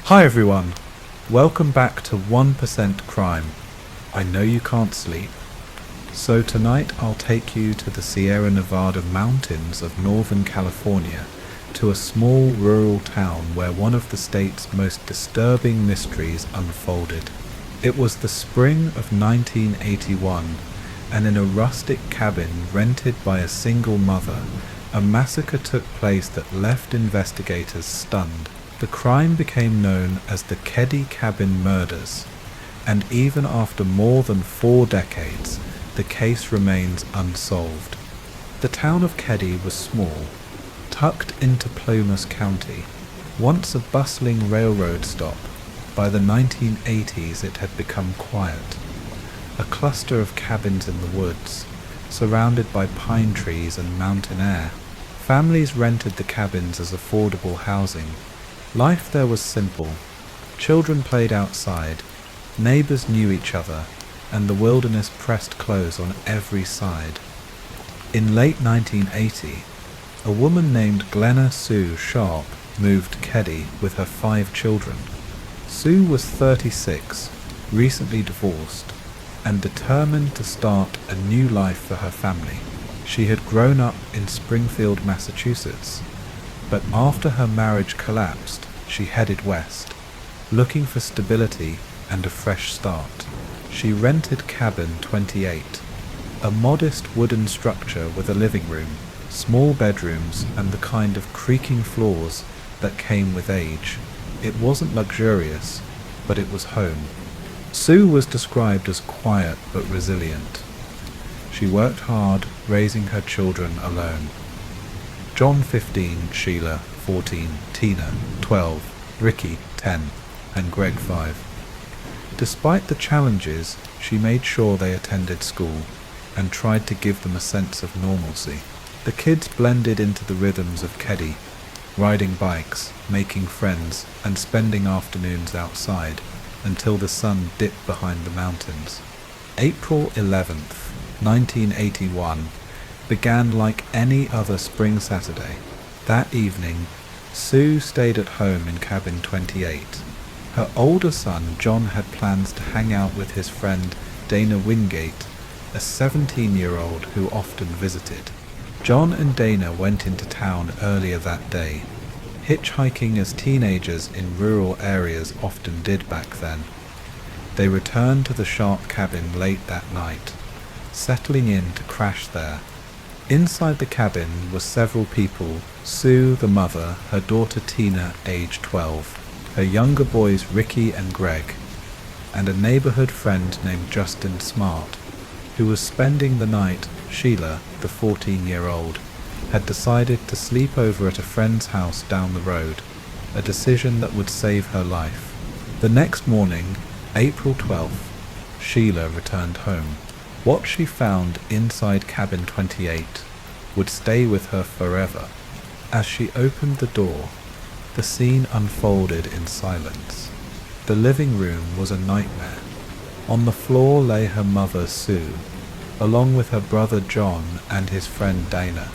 Hi everyone, welcome back to 1% Crime. I know you can't sleep, so tonight I'll take you to the Sierra Nevada mountains of Northern California, to a small rural town where one of the state's most disturbing mysteries unfolded. It was the spring of 1981, and in a rustic cabin rented by a single mother, a massacre took place that left investigators stunned. The crime became known as the Keddie Cabin Murders, and even after more than 4 decades, the case remains unsolved. The town of Keddie was small, tucked into Plumas County, once a bustling railroad stop. By the 1980s it had become quiet, a cluster of cabins in the woods, surrounded by pine trees and mountain air. Families rented the cabins as affordable housing. Life there was simple. Children played outside, neighbors knew each other, and the wilderness pressed close on every side. In late 1980, a woman named Glenna Sue Sharp moved to Keddie with her 5 children. Sue was 36, recently divorced, and determined to start a new life for her family. She had grown up in Springfield, Massachusetts, but after her marriage collapsed, she headed west, looking for stability and a fresh start. She rented Cabin 28, a modest wooden structure with a living room, small bedrooms, and the kind of creaking floors that came with age. It wasn't luxurious, but it was home. Sue was described as quiet but resilient. She worked hard, raising her children alone. John 15, Sheila 14, Tina 12, Ricky 10, and Greg 5. Despite the challenges, she made sure they attended school and tried to give them a sense of normalcy. The kids blended into the rhythms of Keddie, riding bikes, making friends, and spending afternoons outside until the sun dipped behind the mountains. April 11th, 1981 began like any other spring Saturday. That evening, Sue stayed at home in Cabin 28. Her older son, John, had plans to hang out with his friend Dana Wingate, a 17-year-old who often visited. John and Dana went into town earlier that day, hitchhiking as teenagers in rural areas often did back then. They returned to the Sharp cabin late that night, settling in to crash there. Inside the cabin were several people: Sue, the mother, her daughter Tina, age 12, her younger boys Ricky and Greg, and a neighborhood friend named Justin Smart, who was spending the night. Sheila, the 14-year-old, had decided to sleep over at a friend's house down the road, a decision that would save her life. The next morning, April 12th, Sheila returned home. What she found inside Cabin 28 would stay with her forever. As she opened the door, the scene unfolded in silence. The living room was a nightmare. On the floor lay her mother, Sue, along with her brother John and his friend Dana.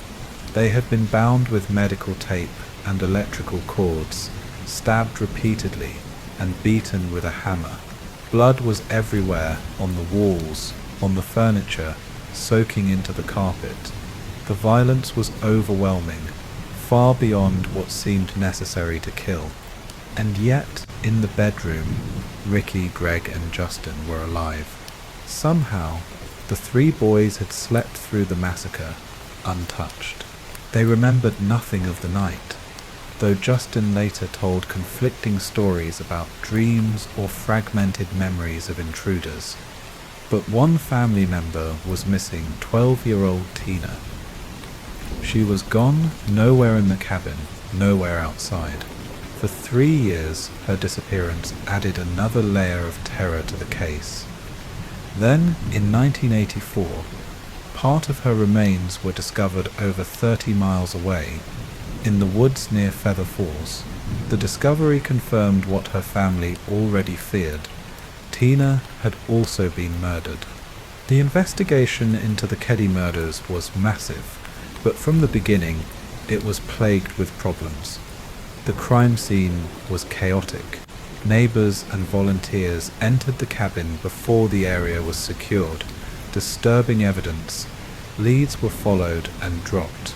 They had been bound with medical tape and electrical cords, stabbed repeatedly, and beaten with a hammer. Blood was everywhere, on the walls, on the furniture, soaking into the carpet. The violence was overwhelming, far beyond what seemed necessary to kill. And yet, in the bedroom, Ricky, Greg, and Justin were alive. Somehow, the 3 boys had slept through the massacre, untouched. They remembered nothing of the night, though Justin later told conflicting stories about dreams or fragmented memories of intruders. But one family member was missing: 12-year-old Tina. She was gone, nowhere in the cabin, nowhere outside. For 3 years, her disappearance added another layer of terror to the case. Then, in 1984, part of her remains were discovered over 30 miles away, in the woods near Feather Falls. The discovery confirmed what her family already feared: Tina had also been murdered. The investigation into the Keddie murders was massive, but from the beginning, it was plagued with problems. The crime scene was chaotic. Neighbors and volunteers entered the cabin before the area was secured, disturbing evidence. Leads were followed and dropped.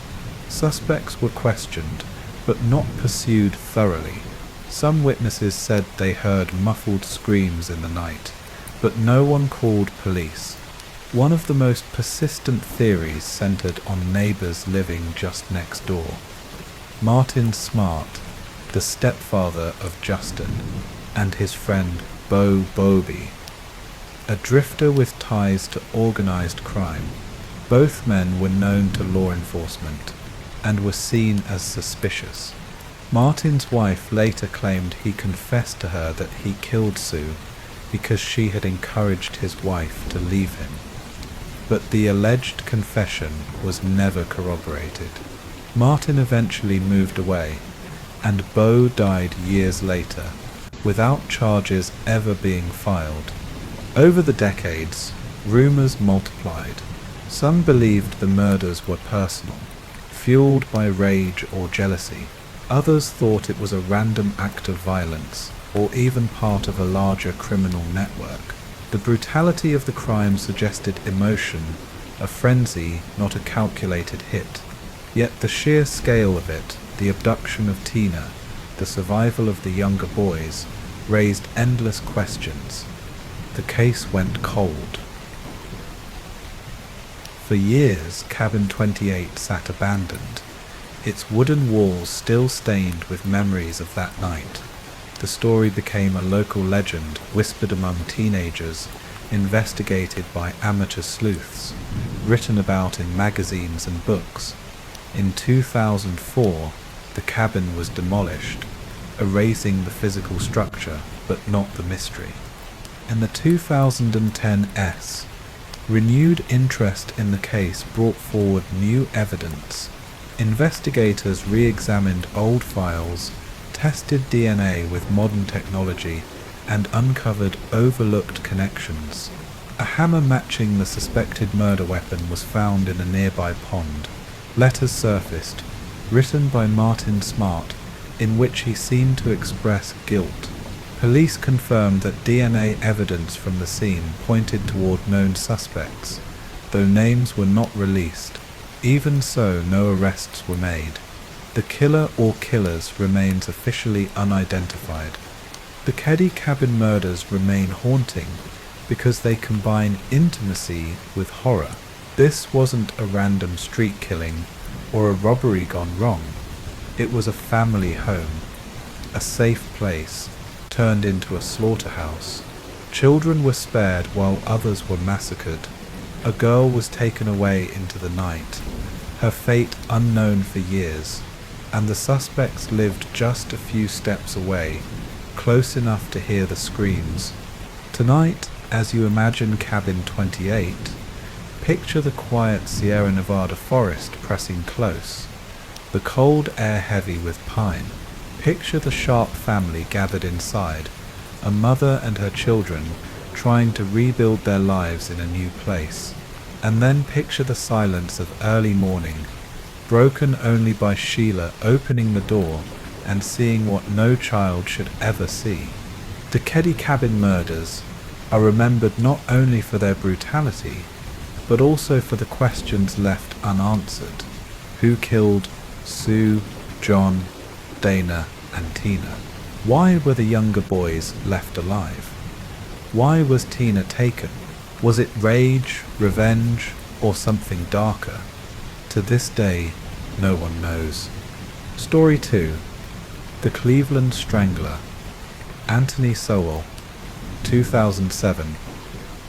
Suspects were questioned, but not pursued thoroughly. Some witnesses said they heard muffled screams in the night, but no one called police. One of the most persistent theories centered on neighbors living just next door. Martin Smart, the stepfather of Justin, and his friend Bo Bobby, a drifter with ties to organized crime. Both men were known to law enforcement and were seen as suspicious. Martin's wife later claimed he confessed to her that he killed Sue because she had encouraged his wife to leave him. But the alleged confession was never corroborated. Martin eventually moved away, and Bo died years later, without charges ever being filed. Over the decades, rumors multiplied. Some believed the murders were personal, fueled by rage or jealousy. Others thought it was a random act of violence, or even part of a larger criminal network. The brutality of the crime suggested emotion, a frenzy, not a calculated hit. Yet the sheer scale of it, the abduction of Tina, the survival of the younger boys, raised endless questions. The case went cold. For years, Cabin 28 sat abandoned, its wooden walls still stained with memories of that night. The story became a local legend whispered among teenagers, investigated by amateur sleuths, written about in magazines and books. In 2004, the cabin was demolished, erasing the physical structure but not the mystery. In the 2010 S, renewed interest in the case brought forward new evidence. Investigators re-examined old files, tested DNA with modern technology, and uncovered overlooked connections. A hammer matching the suspected murder weapon was found in a nearby pond. Letters surfaced, written by Martin Smart, in which he seemed to express guilt. Police confirmed that DNA evidence from the scene pointed toward known suspects, though names were not released. Even so, no arrests were made. The killer or killers remains officially unidentified. The Keddie cabin murders remain haunting because they combine intimacy with horror. This wasn't a random street killing or a robbery gone wrong. It was a family home, a safe place, turned into a slaughterhouse. Children were spared while others were massacred. A girl was taken away into the night, her fate unknown for years, and the suspects lived just a few steps away, close enough to hear the screams. Tonight, as you imagine Cabin 28, picture the quiet Sierra Nevada forest pressing close, the cold air heavy with pine. Picture the Sharp family gathered inside, a mother and her children trying to rebuild their lives in a new place. And then picture the silence of early morning, broken only by Sheila opening the door and seeing what no child should ever see. The Keddie cabin murders are remembered not only for their brutality, but also for the questions left unanswered. Who killed Sue, John, Dana, and Tina? Why were the younger boys left alive? Why was Tina taken? Was it rage, revenge, or something darker? To this day, no one knows. Story 2. The Cleveland Strangler. Anthony Sowell, 2007,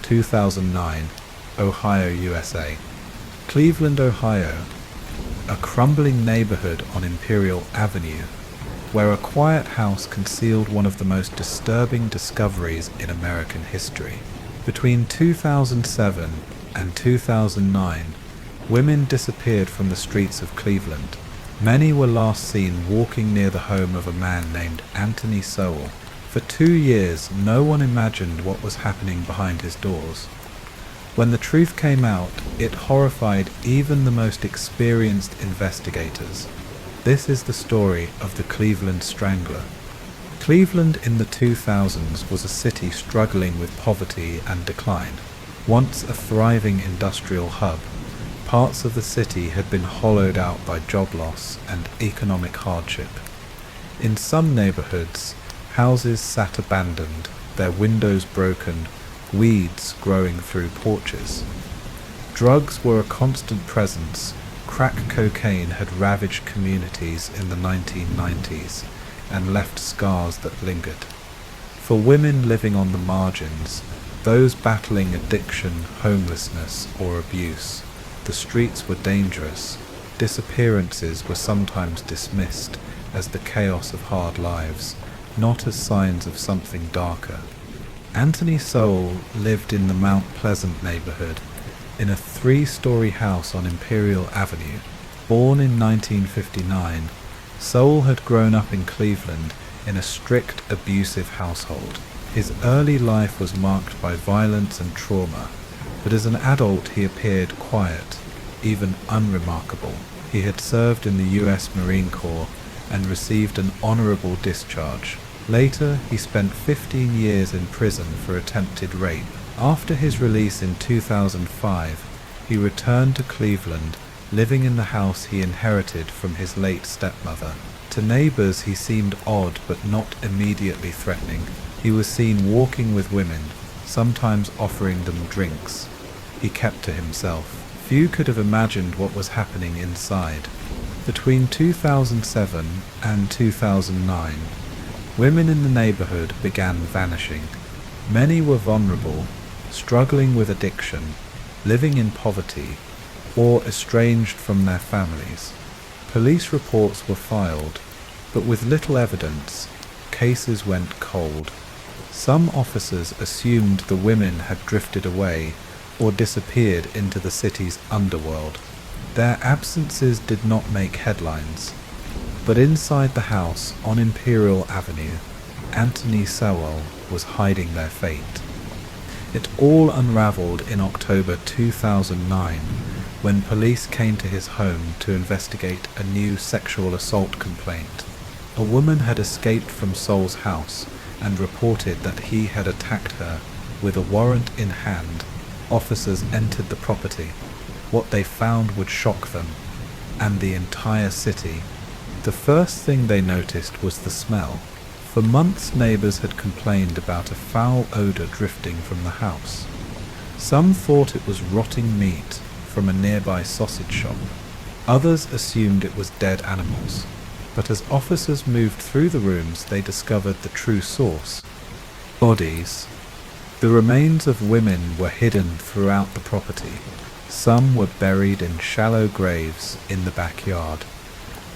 2009, Ohio, USA. Cleveland, Ohio, a crumbling neighborhood on Imperial Avenue, where a quiet house concealed one of the most disturbing discoveries in American history. Between 2007 and 2009, women disappeared from the streets of Cleveland. Many were last seen walking near the home of a man named Anthony Sowell. For 2 years, no one imagined what was happening behind his doors. When the truth came out, it horrified even the most experienced investigators. This is the story of the Cleveland Strangler. Cleveland in the 2000s was a city struggling with poverty and decline. Once a thriving industrial hub, parts of the city had been hollowed out by job loss and economic hardship. In some neighborhoods, houses sat abandoned, their windows broken, weeds growing through porches. Drugs were a constant presence. Crack cocaine had ravaged communities in the 1990s and left scars that lingered. For women living on the margins, those battling addiction, homelessness, or abuse, the streets were dangerous. Disappearances were sometimes dismissed as the chaos of hard lives, not as signs of something darker. Anthony Sowell lived in the Mount Pleasant neighborhood, in a 3-story house on Imperial Avenue. Born in 1959, Sowell had grown up in Cleveland in a strict, abusive household. His early life was marked by violence and trauma, but as an adult he appeared quiet, even unremarkable. He had served in the U.S. Marine Corps and received an honorable discharge. Later, he spent 15 years in prison for attempted rape. After his release in 2005, he returned to Cleveland, living in the house he inherited from his late stepmother. To neighbors he seemed odd but not immediately threatening. He was seen walking with women, sometimes offering them drinks. He kept to himself. Few could have imagined what was happening inside. Between 2007 and 2009, women in the neighborhood began vanishing. Many were vulnerable, struggling with addiction, living in poverty, or estranged from their families. Police reports were filed, but with little evidence, cases went cold. Some officers assumed the women had drifted away or disappeared into the city's underworld. Their absences did not make headlines, but inside the house on Imperial Avenue, Anthony Sowell was hiding their fate. It all unraveled in October 2009 when police came to his home to investigate a new sexual assault complaint. A woman had escaped from Sowell's house and reported that he had attacked her. With a warrant in hand, officers entered the property. What they found would shock them, and the entire city. The first thing they noticed was the smell. For months neighbors had complained about a foul odor drifting from the house. Some thought it was rotting meat from a nearby sausage shop. Others assumed it was dead animals. But as officers moved through the rooms, they discovered the true source. Bodies. The remains of women were hidden throughout the property. Some were buried in shallow graves in the backyard.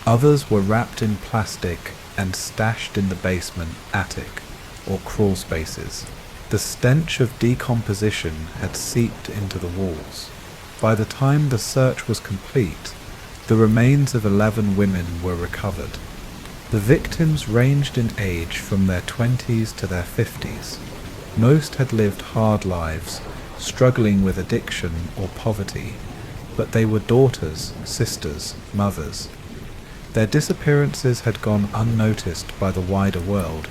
Others were wrapped in plastic and stashed in the basement, attic, or crawl spaces. The stench of decomposition had seeped into the walls. By the time the search was complete, the remains of 11 women were recovered. The victims ranged in age from their 20s to their 50s. Most had lived hard lives, struggling with addiction or poverty, but they were daughters, sisters, mothers. Their disappearances had gone unnoticed by the wider world,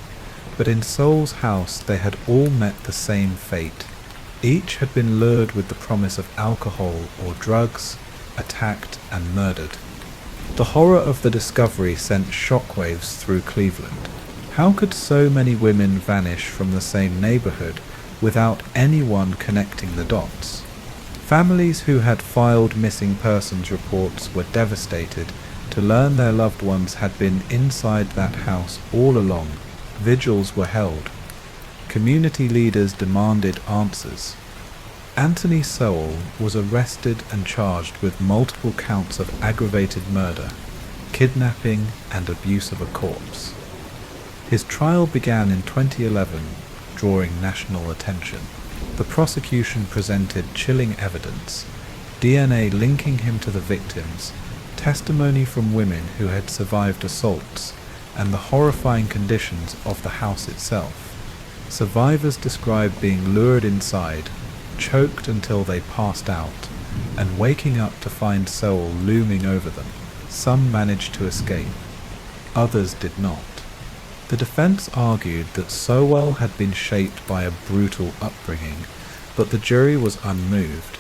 but in Sowell's house they had all met the same fate. Each had been lured with the promise of alcohol or drugs, attacked and murdered. The horror of the discovery sent shockwaves through Cleveland. How could so many women vanish from the same neighborhood without anyone connecting the dots? Families who had filed missing persons reports were devastated to learn their loved ones had been inside that house all along. Vigils were held. Community leaders demanded answers. Anthony Sowell was arrested and charged with multiple counts of aggravated murder, kidnapping, and abuse of a corpse. His trial began in 2011, drawing national attention. The prosecution presented chilling evidence, DNA linking him to the victims, testimony from women who had survived assaults, and the horrifying conditions of the house itself. Survivors described being lured inside, choked until they passed out, and waking up to find Sowell looming over them. Some managed to escape, others did not. The defense argued that Sowell had been shaped by a brutal upbringing, but the jury was unmoved.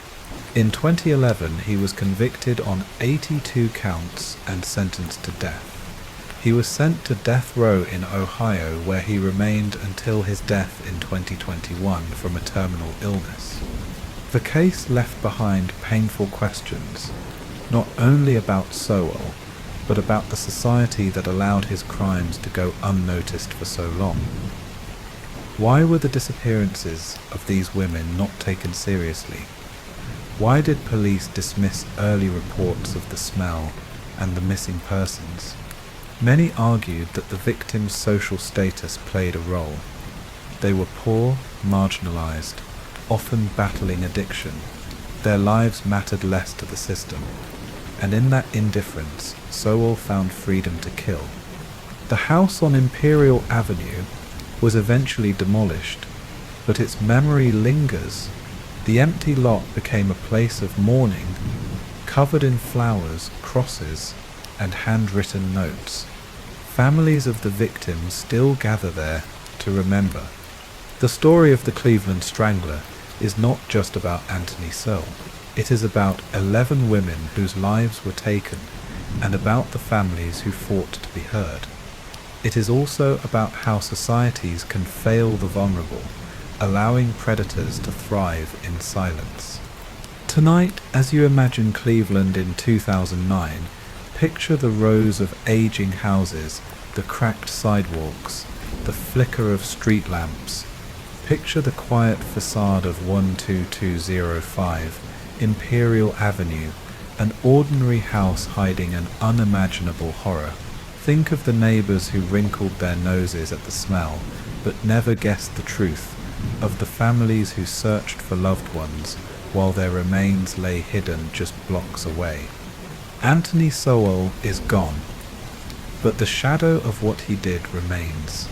In 2011, he was convicted on 82 counts and sentenced to death. He was sent to death row in Ohio, where he remained until his death in 2021 from a terminal illness. The case left behind painful questions, not only about Sowell, but about the society that allowed his crimes to go unnoticed for so long. Why were the disappearances of these women not taken seriously? Why did police dismiss early reports of the smell and the missing persons? Many argued that the victims' social status played a role. They were poor, marginalized, often battling addiction. Their lives mattered less to the system, and in that indifference, Sowell found freedom to kill. The house on Imperial Avenue was eventually demolished, but its memory lingers. The empty lot became a place of mourning, covered in flowers, crosses, and handwritten notes. Families of the victims still gather there to remember. The story of the Cleveland Strangler is not just about Anthony Sowell. It is about 11 women whose lives were taken, and about the families who fought to be heard. It is also about how societies can fail the vulnerable, allowing predators to thrive in silence. Tonight, as you imagine Cleveland in 2009, picture the rows of aging houses, the cracked sidewalks, the flicker of street lamps. Picture the quiet facade of 12205 Imperial Avenue, an ordinary house hiding an unimaginable horror. Think of the neighbors who wrinkled their noses at the smell, but never guessed the truth, of the families who searched for loved ones while their remains lay hidden just blocks away. Anthony Sowell is gone, but the shadow of what he did remains.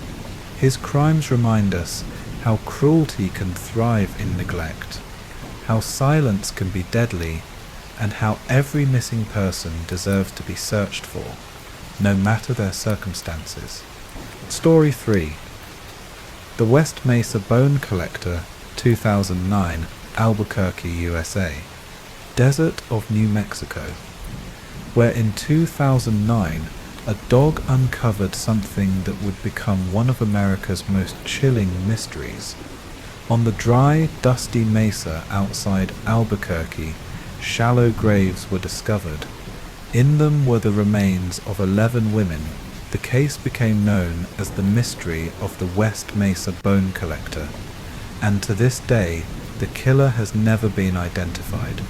His crimes remind us how cruelty can thrive in neglect, how silence can be deadly, and how every missing person deserves to be searched for, no matter their circumstances. Story 3. The West Mesa Bone Collector, 2009, Albuquerque, USA. Desert of New Mexico, where in 2009 a dog uncovered something that would become one of America's most chilling mysteries. On the dry, dusty mesa outside Albuquerque, shallow graves were discovered. In them were the remains of 11 women. The case became known as the mystery of the West Mesa Bone Collector, and to this day, the killer has never been identified.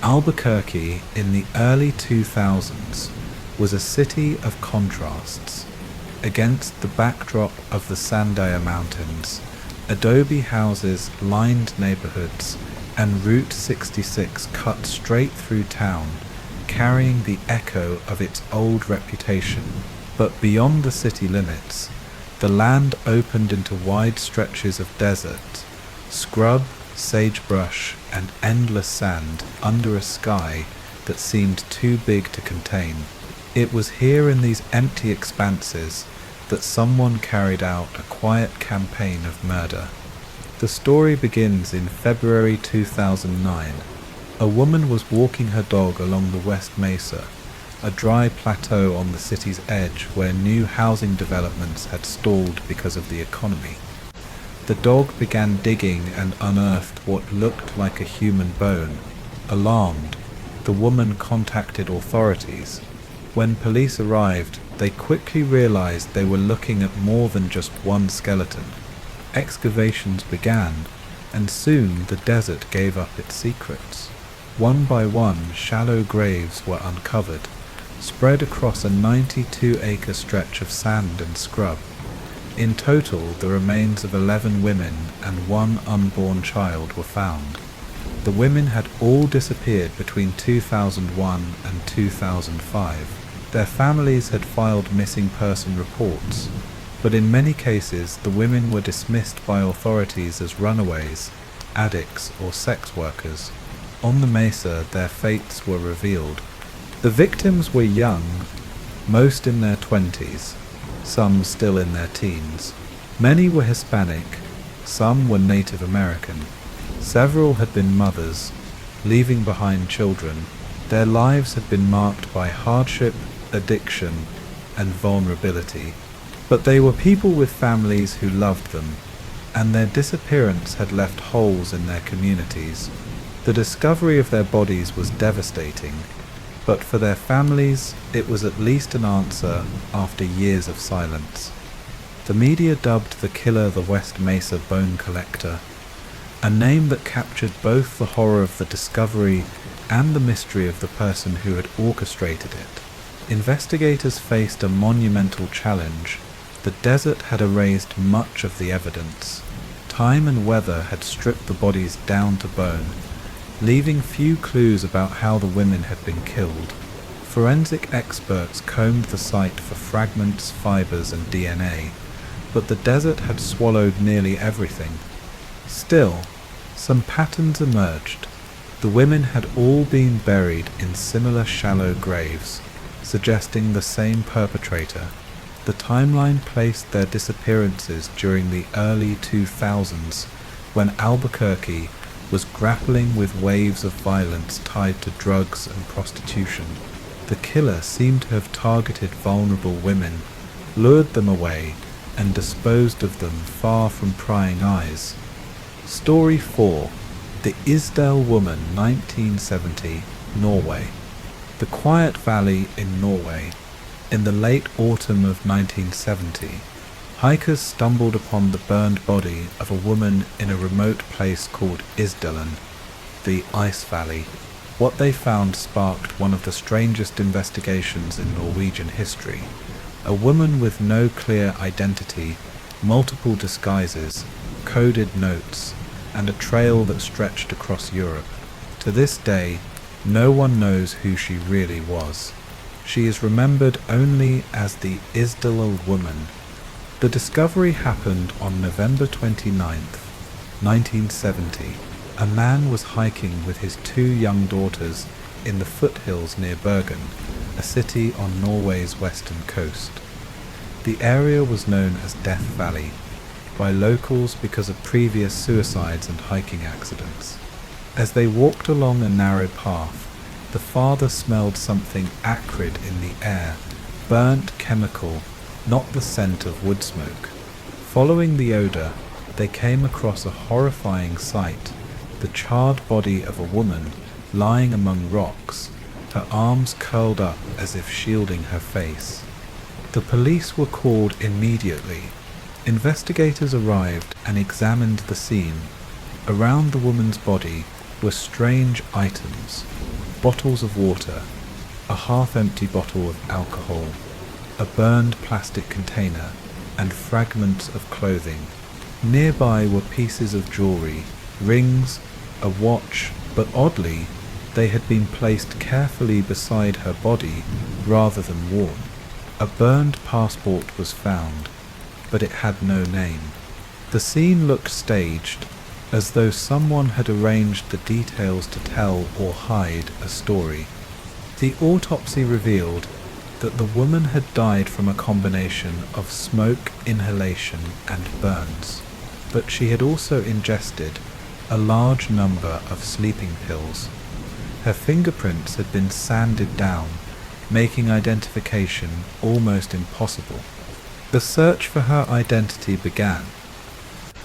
Albuquerque in the early 2000s was a city of contrasts. Against the backdrop of the Sandia Mountains, adobe houses lined neighborhoods, and Route 66 cut straight through town, carrying the echo of its old reputation. But beyond the city limits, the land opened into wide stretches of desert, scrub, sagebrush, and endless sand under a sky that seemed too big to contain. It was here in these empty expanses that someone carried out a quiet campaign of murder. The story begins in February 2009. A woman was walking her dog along the West Mesa, a dry plateau on the city's edge where new housing developments had stalled because of the economy. The dog began digging and unearthed what looked like a human bone. Alarmed, the woman contacted authorities. When police arrived, they quickly realized they were looking at more than just one skeleton. Excavations began, and soon the desert gave up its secrets. One by one, shallow graves were uncovered, spread across a 92-acre stretch of sand and scrub. In total, the remains of 11 women and one unborn child were found. The women had all disappeared between 2001 and 2005. Their families had filed missing person reports, but in many cases the women were dismissed by authorities as runaways, addicts, or sex workers. On the mesa, their fates were revealed. The victims were young, most in their 20s. some still in their teens. Many were Hispanic, some were Native American. Several had been mothers, leaving behind children. Their lives had been marked by hardship, addiction, and vulnerability. But they were people with families who loved them, and their disappearance had left holes in their communities. The discovery of their bodies was devastating, but for their families, it was at least an answer after years of silence. The media dubbed the killer the West Mesa Bone Collector, a name that captured both the horror of the discovery and the mystery of the person who had orchestrated it. Investigators faced a monumental challenge. The desert had erased much of the evidence. Time and weather had stripped the bodies down to bone, leaving few clues about how the women had been killed. Forensic experts combed the site for fragments, fibers, and DNA, but the desert had swallowed nearly everything. Still, some patterns emerged. The women had all been buried in similar shallow graves, suggesting the same perpetrator. The timeline placed their disappearances during the early 2000s, when Albuquerque was grappling with waves of violence tied to drugs and prostitution. The killer seemed to have targeted vulnerable women, lured them away, and disposed of them far from prying eyes. Story 4. The Isdal Woman, 1970, Norway. The quiet valley in Norway. In the late autumn of 1970, hikers stumbled upon the burned body of a woman in a remote place called Isdalen, the Ice Valley. What they found sparked one of the strangest investigations in Norwegian history. A woman with no clear identity, multiple disguises, coded notes, and a trail that stretched across Europe. To this day, no one knows who she really was. She is remembered only as the Isdal Woman. The discovery happened on November 29th, 1970. A man was hiking with his 2 young daughters in the foothills near Bergen, a city on Norway's western coast. The area was known as Death Valley by locals because of previous suicides and hiking accidents. As they walked along a narrow path, the father smelled something acrid in the air, burnt chemical, not the scent of wood smoke. Following the odor, they came across a horrifying sight, the charred body of a woman lying among rocks, her arms curled up as if shielding her face. The police were called immediately. Investigators arrived and examined the scene. Around the woman's body were strange items: bottles of water, a half-empty bottle of alcohol, a burned plastic container, and fragments of clothing. Nearby were pieces of jewelry, rings, a watch, but oddly, they had been placed carefully beside her body rather than worn. A burned passport was found, but it had no name. The scene looked staged, as though someone had arranged the details to tell or hide a story. The autopsy revealed that the woman had died from a combination of smoke inhalation and burns, but she had also ingested a large number of sleeping pills. Her fingerprints had been sanded down, making identification almost impossible. The search for her identity began.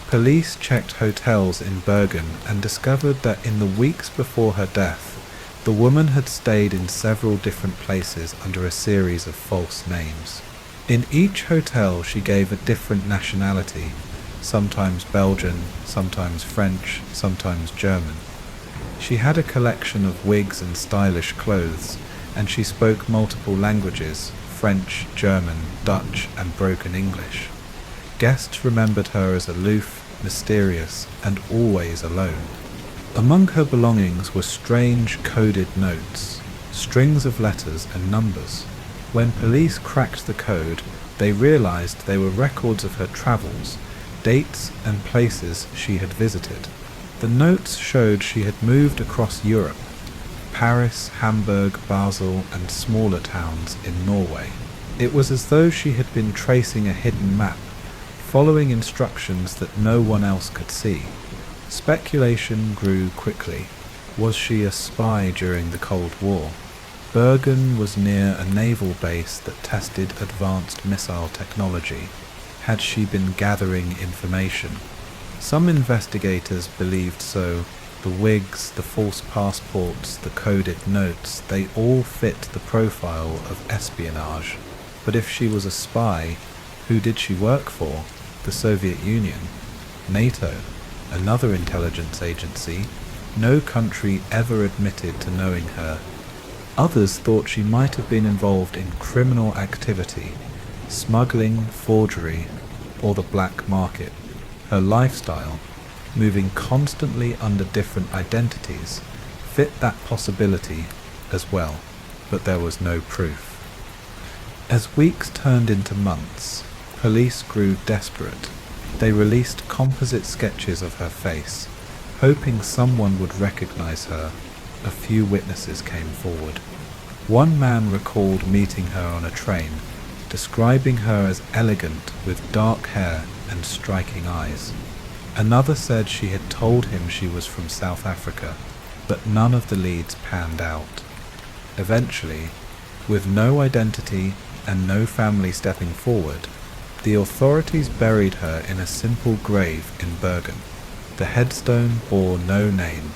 Police checked hotels in Bergen and discovered that in the weeks before her death, the woman had stayed in several different places under a series of false names. In each hotel she gave a different nationality, sometimes Belgian, sometimes French, sometimes German. She had a collection of wigs and stylish clothes, and she spoke multiple languages: French, German, Dutch, and broken English. Guests remembered her as aloof, mysterious, and always alone. Among her belongings were strange coded notes, strings of letters and numbers. When police cracked the code, they realized they were records of her travels, dates and places she had visited. The notes showed she had moved across Europe: Paris, Hamburg, Basel, and smaller towns in Norway. It was as though she had been tracing a hidden map, following instructions that no one else could see. Speculation grew quickly. Was she a spy during the Cold War? Bergen was near a naval base that tested advanced missile technology. Had she been gathering information? Some investigators believed so. The wigs, the false passports, the coded notes, they all fit the profile of espionage. But if she was a spy, who did she work for? The Soviet Union? NATO? Another intelligence agency? No country ever admitted to knowing her. Others thought she might have been involved in criminal activity, smuggling, forgery, or the black market. Her lifestyle, moving constantly under different identities, fit that possibility as well, but there was no proof. As weeks turned into months, police grew desperate. They released composite sketches of her face, hoping someone would recognize her. A few witnesses came forward. One man recalled meeting her on a train, describing her as elegant with dark hair and striking eyes. Another said she had told him she was from South Africa, but none of the leads panned out. Eventually, with no identity and no family stepping forward, the authorities buried her in a simple grave in Bergen. The headstone bore no name,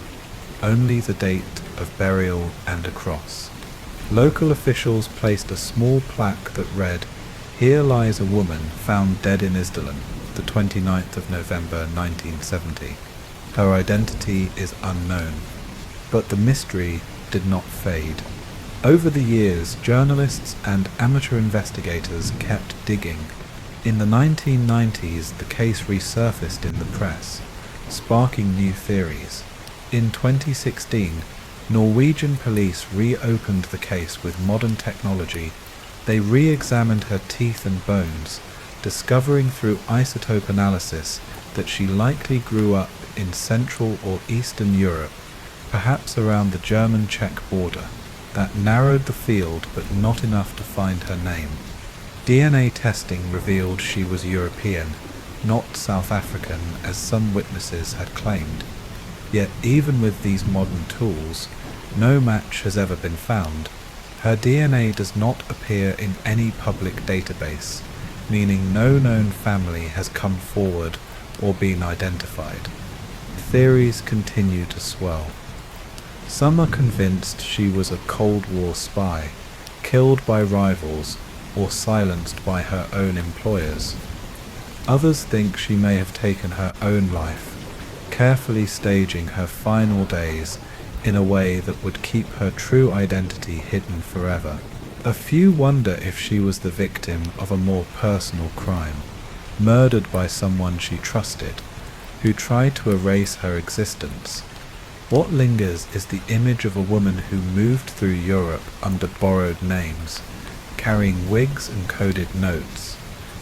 only the date of burial and a cross. Local officials placed a small plaque that read, "Here lies a woman found dead in Isdalen, the 29th of November 1970. Her identity is unknown." But the mystery did not fade. Over the years, journalists and amateur investigators kept digging. In the 1990s, the case resurfaced in the press, sparking new theories. In 2016, Norwegian police reopened the case with modern technology. They re-examined her teeth and bones, discovering through isotope analysis that she likely grew up in Central or Eastern Europe, perhaps around the German-Czech border. That narrowed the field, but not enough to find her name. DNA testing revealed she was European, not South African as some witnesses had claimed. Yet even with these modern tools, no match has ever been found. Her DNA does not appear in any public database, meaning no known family has come forward or been identified. Theories continue to swell. Some are convinced she was a Cold War spy, killed by rivals or silenced by her own employers. Others think she may have taken her own life, carefully staging her final days in a way that would keep her true identity hidden forever. A few wonder if she was the victim of a more personal crime, murdered by someone she trusted, who tried to erase her existence. What lingers is the image of a woman who moved through Europe under borrowed names, carrying wigs and coded notes,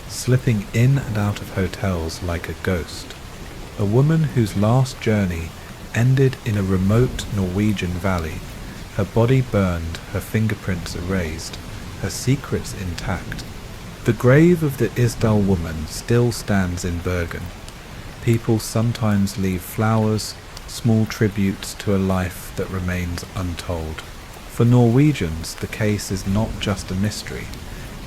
slipping in and out of hotels like a ghost. A woman whose last journey ended in a remote Norwegian valley, her body burned, her fingerprints erased, her secrets intact. The grave of the Isdal woman still stands in Bergen. People sometimes leave flowers, small tributes to a life that remains untold. For Norwegians, the case is not just a mystery.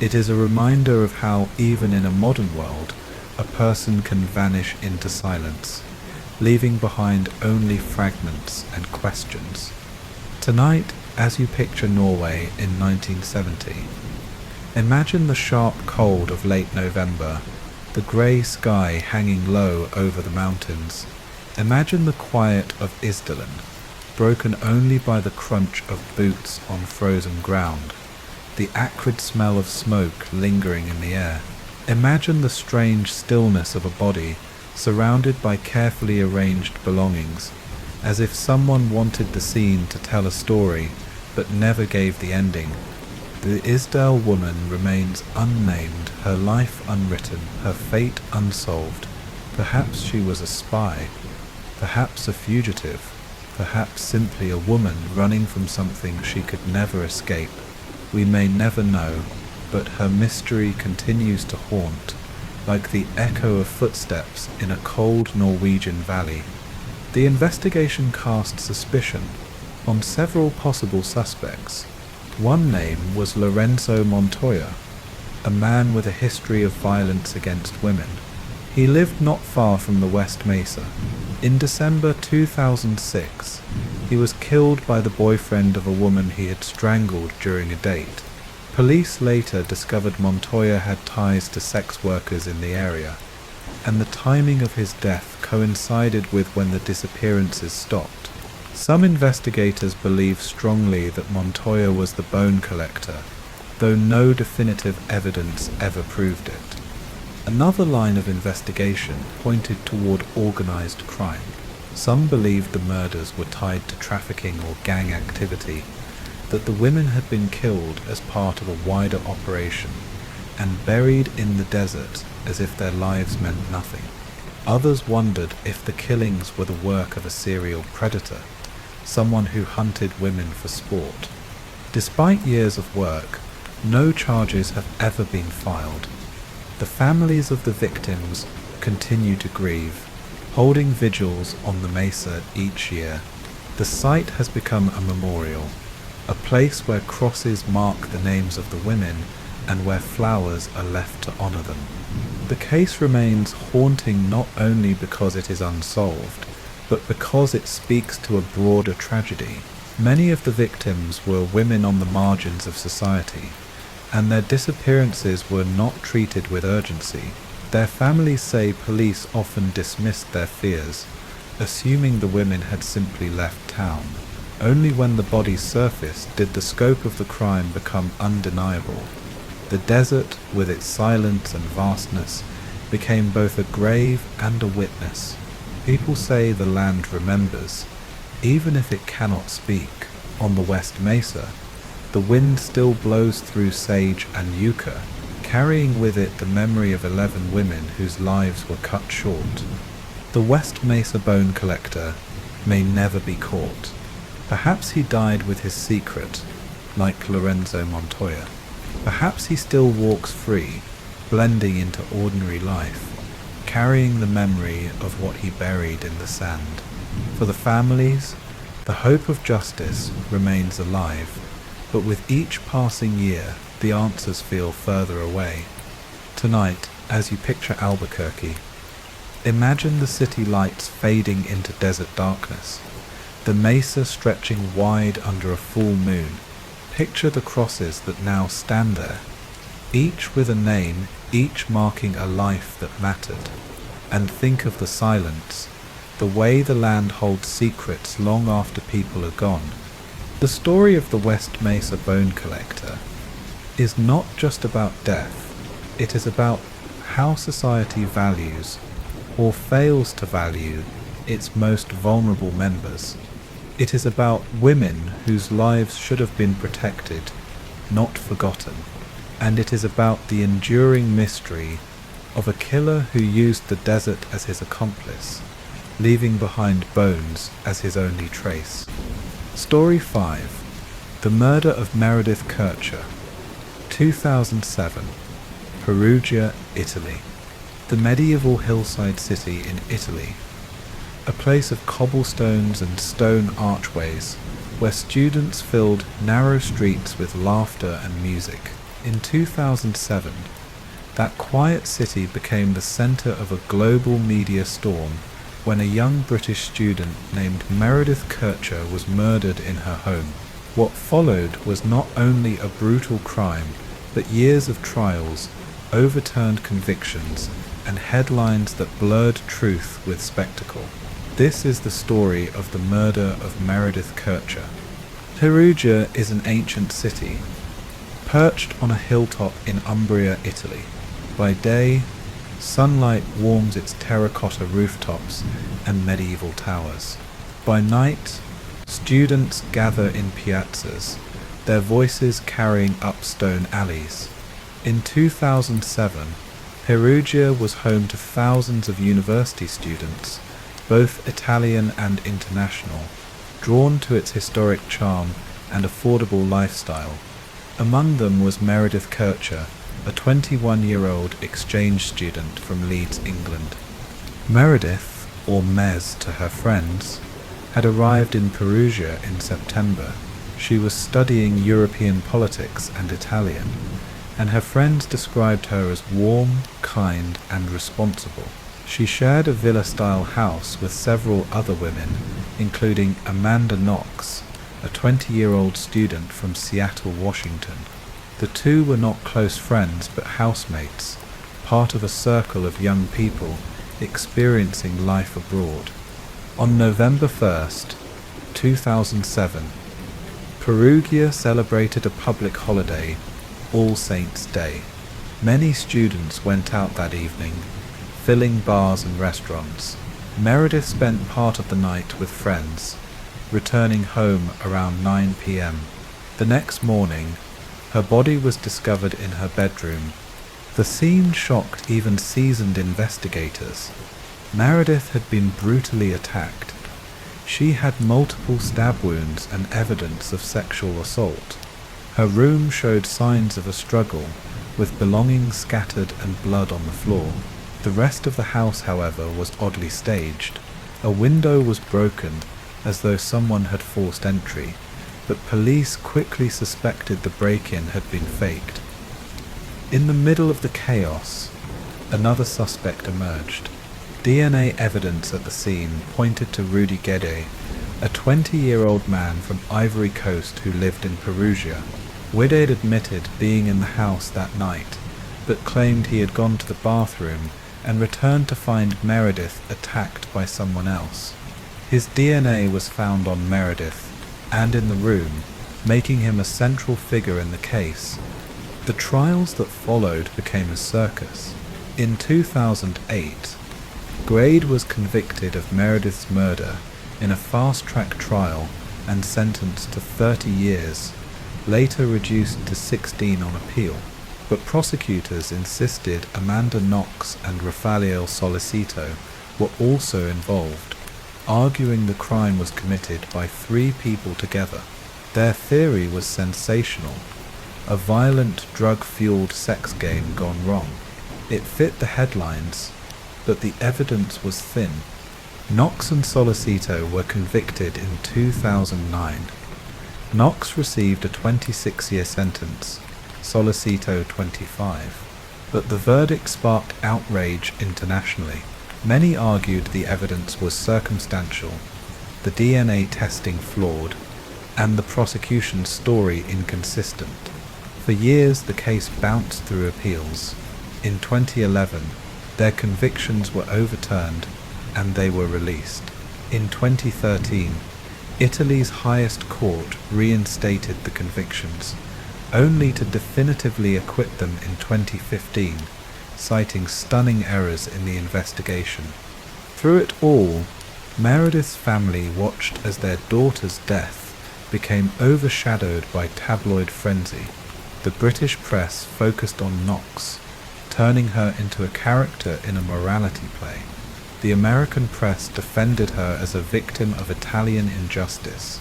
It is a reminder of how, even in a modern world, a person can vanish into silence, leaving behind only fragments and questions. Tonight, as you picture Norway in 1970, imagine the sharp cold of late November, the grey sky hanging low over the mountains. Imagine the quiet of Isdalen, broken only by the crunch of boots on frozen ground, the acrid smell of smoke lingering in the air. Imagine the strange stillness of a body surrounded by carefully arranged belongings, as if someone wanted the scene to tell a story but never gave the ending. The Isdal woman remains unnamed, her life unwritten, her fate unsolved. Perhaps she was a spy, perhaps a fugitive, perhaps simply a woman running from something she could never escape. We may never know, but her mystery continues to haunt, like the echo of footsteps in a cold Norwegian valley. The investigation cast suspicion on several possible suspects. One name was Lorenzo Montoya, a man with a history of violence against women. He lived not far from the West Mesa. In December 2006, he was killed by the boyfriend of a woman he had strangled during a date. Police later discovered Montoya had ties to sex workers in the area, and the timing of his death coincided with when the disappearances stopped. Some investigators believe strongly that Montoya was the bone collector, though no definitive evidence ever proved it. Another line of investigation pointed toward organized crime. Some believed the murders were tied to trafficking or gang activity, that the women had been killed as part of a wider operation and buried in the desert as if their lives meant nothing. Others wondered if the killings were the work of a serial predator, someone who hunted women for sport. Despite years of work, no charges have ever been filed. The families of the victims continue to grieve, holding vigils on the mesa each year. The site has become a memorial, a place where crosses mark the names of the women and where flowers are left to honor them. The case remains haunting not only because it is unsolved, but because it speaks to a broader tragedy. Many of the victims were women on the margins of society, and their disappearances were not treated with urgency. Their families say police often dismissed their fears, assuming the women had simply left town. Only when the bodies surfaced did the scope of the crime become undeniable. The desert, with its silence and vastness, became both a grave and a witness. People say the land remembers, even if it cannot speak. On the West Mesa, the wind still blows through sage and yucca, carrying with it the memory of 11 women whose lives were cut short. The West Mesa bone collector may never be caught. Perhaps he died with his secret, like Lorenzo Montoya. Perhaps he still walks free, blending into ordinary life, carrying the memory of what he buried in the sand. For the families, the hope of justice remains alive, but with each passing year, the answers feel further away. Tonight, as you picture Albuquerque, imagine the city lights fading into desert darkness, the mesa stretching wide under a full moon. Picture the crosses that now stand there, each with a name, each marking a life that mattered. And think of the silence, the way the land holds secrets long after people are gone. The story of the West Mesa bone collector is not just about death, it is about how society values, or fails to value, its most vulnerable members. It is about women whose lives should have been protected, not forgotten. And it is about the enduring mystery of a killer who used the desert as his accomplice, leaving behind bones as his only trace. Story 5. The Murder of Meredith Kircher. 2007. Perugia, Italy. The medieval hillside city in Italy, a place of cobblestones and stone archways, where students filled narrow streets with laughter and music. In 2007, that quiet city became the center of a global media storm when a young British student named Meredith Kircher was murdered in her home. What followed was not only a brutal crime, but years of trials, overturned convictions, and headlines that blurred truth with spectacle. This is the story of the murder of Meredith Kircher. Perugia is an ancient city, perched on a hilltop in Umbria, Italy. By day, sunlight warms its terracotta rooftops and medieval towers. By night, students gather in piazzas, their voices carrying up stone alleys. In 2007, Perugia was home to thousands of university students, both Italian and international, drawn to its historic charm and affordable lifestyle. Among them was Meredith Kircher, a 21-year-old exchange student from Leeds, England. Meredith, or Mez to her friends, had arrived in Perugia in September. She was studying European politics and Italian, and her friends described her as warm, kind, and responsible. She shared a villa-style house with several other women, including Amanda Knox, a 20-year-old student from Seattle, Washington. The two were not close friends but housemates, part of a circle of young people experiencing life abroad. On November 1st, 2007, Perugia celebrated a public holiday, All Saints' Day. Many students went out that evening, filling bars and restaurants. Meredith spent part of the night with friends, returning home around 9 p.m. The next morning, her body was discovered in her bedroom. The scene shocked even seasoned investigators. Meredith had been brutally attacked. She had multiple stab wounds and evidence of sexual assault. Her room showed signs of a struggle, with belongings scattered and blood on the floor. The rest of the house, however, was oddly staged. A window was broken, as though someone had forced entry, but police quickly suspected the break-in had been faked. In the middle of the chaos, another suspect emerged. DNA evidence at the scene pointed to Rudy Keddie, a 20-year-old man from Ivory Coast who lived in Perugia. Keddie admitted being in the house that night, but claimed he had gone to the bathroom and returned to find Meredith attacked by someone else. His DNA was found on Meredith and in the room, making him a central figure in the case. The trials that followed became a circus. In 2008, Grade was convicted of Meredith's murder in a fast-track trial and sentenced to 30 years, later reduced to 16 on appeal. But prosecutors insisted Amanda Knox and Rafael Solicito were also involved, arguing the crime was committed by 3 people together. Their theory was sensational: a violent, drug-fueled sex game gone wrong. It fit the headlines, but the evidence was thin. Knox and Solicito were convicted in 2009. Knox received a 26-year sentence, Solicito 25, but the verdict sparked outrage internationally. Many argued the evidence was circumstantial, the DNA testing flawed, and the prosecution's story inconsistent. For years the case bounced through appeals. In 2011, their convictions were overturned and they were released. In 2013, Italy's highest court reinstated the convictions, only to definitively acquit them in 2015, citing stunning errors in the investigation. Through it all, Meredith's family watched as their daughter's death became overshadowed by tabloid frenzy. The British press focused on Knox, turning her into a character in a morality play. The American press defended her as a victim of Italian injustice.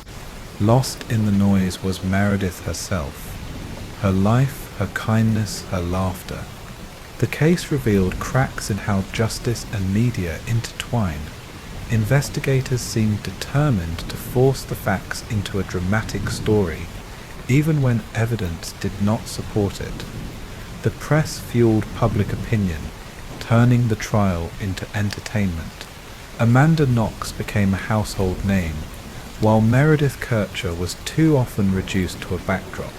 Lost in the noise was Meredith herself, her life, her kindness, her laughter. The case revealed cracks in how justice and media intertwine. Investigators seemed determined to force the facts into a dramatic story, even when evidence did not support it. The press fueled public opinion, turning the trial into entertainment. Amanda Knox became a household name, while Meredith Kircher was too often reduced to a backdrop.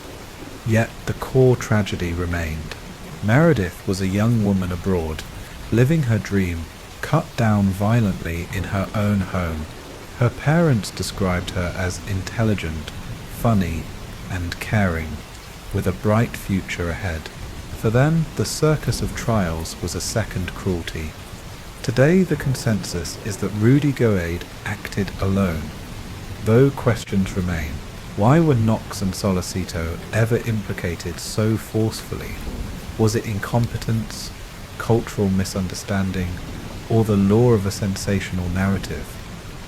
Yet the core tragedy remained. Meredith was a young woman abroad, living her dream, cut down violently in her own home. Her parents described her as intelligent, funny, and caring, with a bright future ahead. For them, the circus of trials was a second cruelty. Today, the consensus is that Rudy Goade acted alone, though questions remain. Why were Knox and Solicito ever implicated so forcefully? Was it incompetence, cultural misunderstanding, or the lure of a sensational narrative?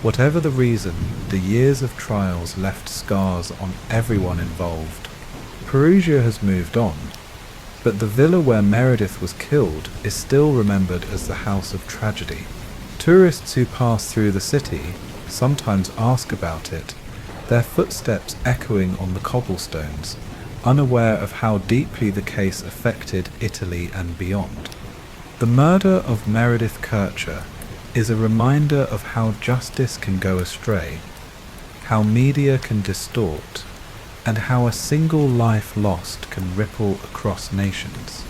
Whatever the reason, the years of trials left scars on everyone involved. Perugia has moved on, but the villa where Meredith was killed is still remembered as the House of Tragedy. Tourists who pass through the city sometimes ask about it, their footsteps echoing on the cobblestones, unaware of how deeply the case affected Italy and beyond. The murder of Meredith Kircher is a reminder of how justice can go astray, how media can distort, and how a single life lost can ripple across nations.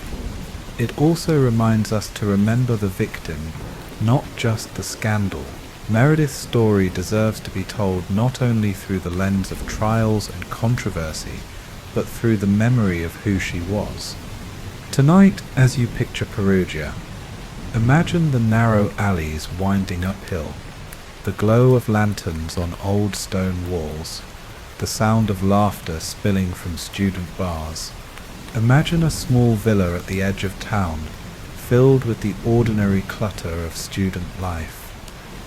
It also reminds us to remember the victim, not just the scandal. Meredith's story deserves to be told not only through the lens of trials and controversy, but through the memory of who she was. Tonight, as you picture Perugia, imagine the narrow alleys winding uphill, the glow of lanterns on old stone walls, the sound of laughter spilling from student bars. Imagine a small villa at the edge of town, filled with the ordinary clutter of student life.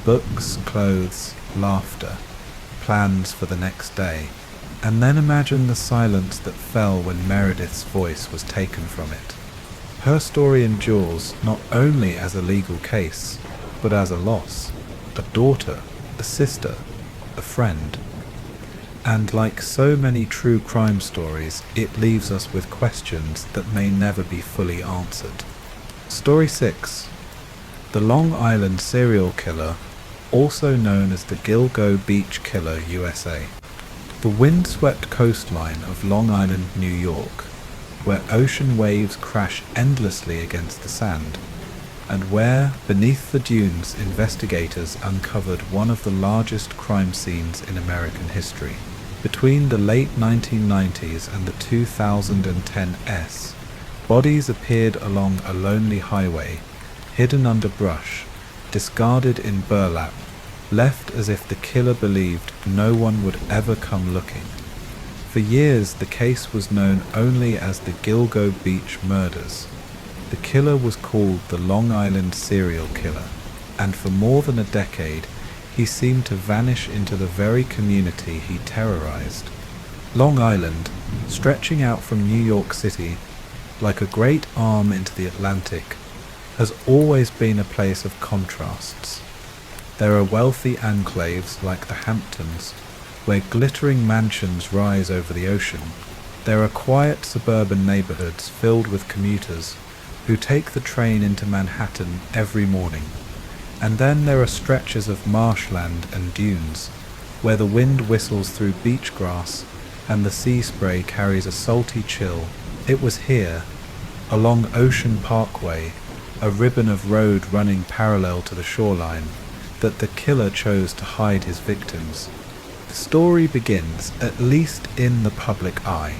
Books, clothes, laughter, plans for the next day. And then imagine the silence that fell when Meredith's voice was taken from it. Her story endures not only as a legal case, but as a loss, a daughter, a sister, a friend. And like so many true crime stories, it leaves us with questions that may never be fully answered. Story 6. The Long Island Serial Killer, also known as the Gilgo Beach Killer, USA. The windswept coastline of Long Island, New York, where ocean waves crash endlessly against the sand, and where, beneath the dunes, investigators uncovered one of the largest crime scenes in American history. Between the late 1990s and the 2010s, bodies appeared along a lonely highway, hidden under brush, discarded in burlap, left as if the killer believed no one would ever come looking. For years, the case was known only as the Gilgo Beach murders. The killer was called the Long Island Serial Killer, and for more than a decade, he seemed to vanish into the very community he terrorized. Long Island, stretching out from New York City like a great arm into the Atlantic, has always been a place of contrasts. There are wealthy enclaves like the Hamptons, where glittering mansions rise over the ocean. There are quiet suburban neighborhoods filled with commuters who take the train into Manhattan every morning. And then there are stretches of marshland and dunes, where the wind whistles through beach grass and the sea spray carries a salty chill. It was here, along Ocean Parkway, a ribbon of road running parallel to the shoreline, that the killer chose to hide his victims. The story begins, at least in the public eye.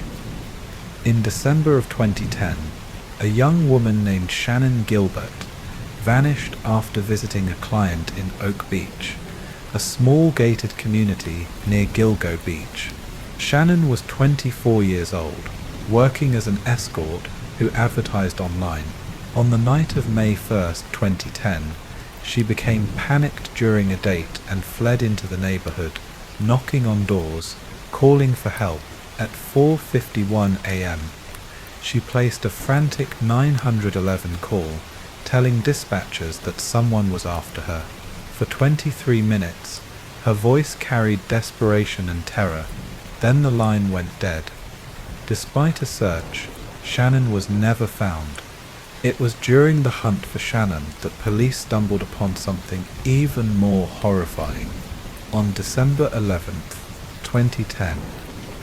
In December of 2010, a young woman named Shannon Gilbert vanished after visiting a client in Oak Beach, a small gated community near Gilgo Beach. Shannon was 24 years old, working as an escort who advertised online. On the night of May 1st, 2010, she became panicked during a date and fled into the neighborhood, knocking on doors, calling for help. At 4:51 a.m., she placed a frantic 911 call, telling dispatchers that someone was after her. For 23 minutes, her voice carried desperation and terror. Then the line went dead. Despite a search, Shannon was never found. It was during the hunt for Shannon that police stumbled upon something even more horrifying. On December 11th, 2010,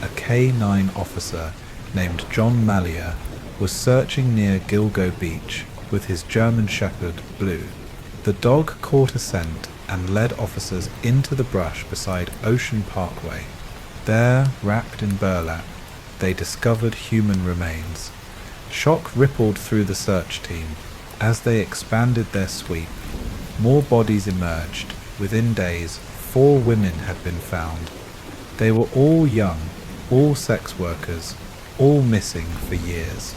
a K-9 officer named John Mallier was searching near Gilgo Beach with his German Shepherd, Blue. The dog caught a scent and led officers into the brush beside Ocean Parkway. There, wrapped in burlap, they discovered human remains. Shock rippled through the search team. As they expanded their sweep, more bodies emerged. Within days, 4 women had been found. They were all young, all sex workers, all missing for years.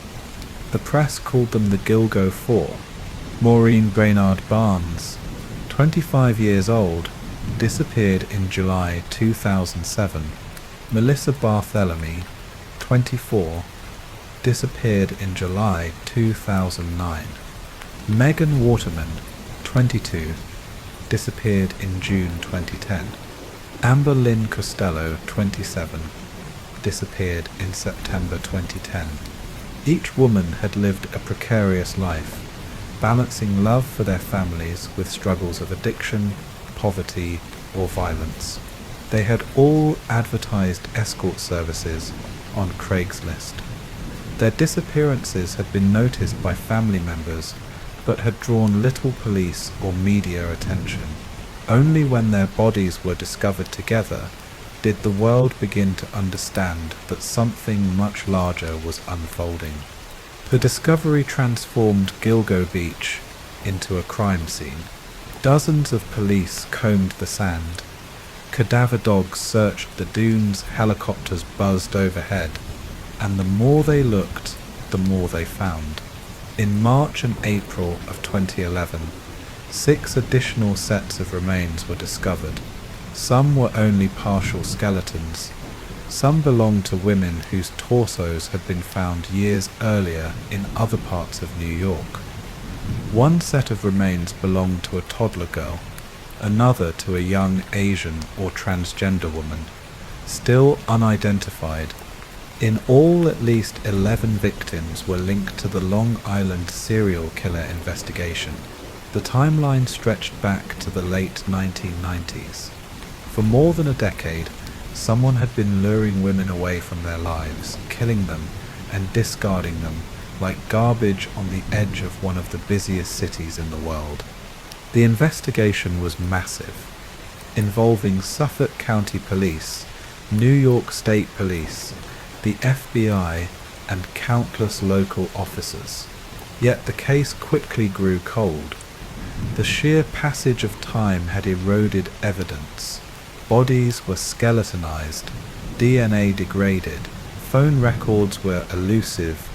The press called them the Gilgo Four. Maureen Brainard Barnes, 25 years old, disappeared in July 2007. Melissa Barthélemy, 24, disappeared in July 2009. Megan Waterman, 22, disappeared in June 2010. Amber Lynn Costello, 27, disappeared in September 2010. Each woman had lived a precarious life, balancing love for their families with struggles of addiction, poverty, or violence. They had all advertised escort services on Craigslist. Their disappearances had been noticed by family members, but had drawn little police or media attention. Only when their bodies were discovered together did the world begin to understand that something much larger was unfolding. The discovery transformed Gilgo Beach into a crime scene. Dozens of police combed the sand. Cadaver dogs searched the dunes, helicopters buzzed overhead, and the more they looked, the more they found. In March and April of 2011, 6 additional sets of remains were discovered. Some were only partial skeletons. Some belonged to women whose torsos had been found years earlier in other parts of New York. One set of remains belonged to a toddler girl, another to a young Asian or transgender woman, still unidentified. In all, at least 11 victims were linked to the Long Island serial killer investigation. The timeline stretched back to the late 1990s. For more than a decade, someone had been luring women away from their lives, killing them and discarding them like garbage on the edge of one of the busiest cities in the world. The investigation was massive, involving Suffolk County Police, New York State Police, the FBI, and countless local officers. Yet the case quickly grew cold. The sheer passage of time had eroded evidence. Bodies were skeletonized, DNA degraded, phone records were elusive,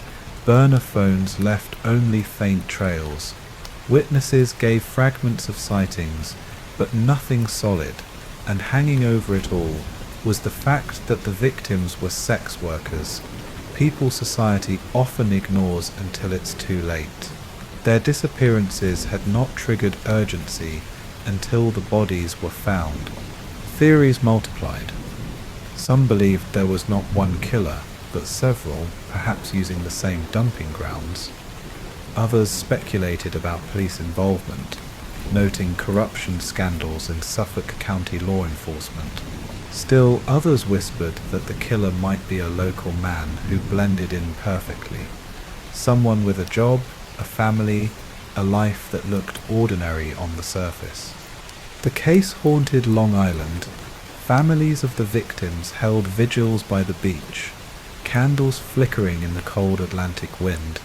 burner phones left only faint trails. Witnesses gave fragments of sightings, but nothing solid, and hanging over it all was the fact that the victims were sex workers, people society often ignores until it's too late. Their disappearances had not triggered urgency until the bodies were found. Theories multiplied. Some believed there was not one killer, but several, perhaps using the same dumping grounds. Others speculated about police involvement, noting corruption scandals in Suffolk County law enforcement. Still, others whispered that the killer might be a local man who blended in perfectly. Someone with a job, a family, a life that looked ordinary on the surface. The case haunted Long Island. Families of the victims held vigils by the beach, candles flickering in the cold Atlantic wind.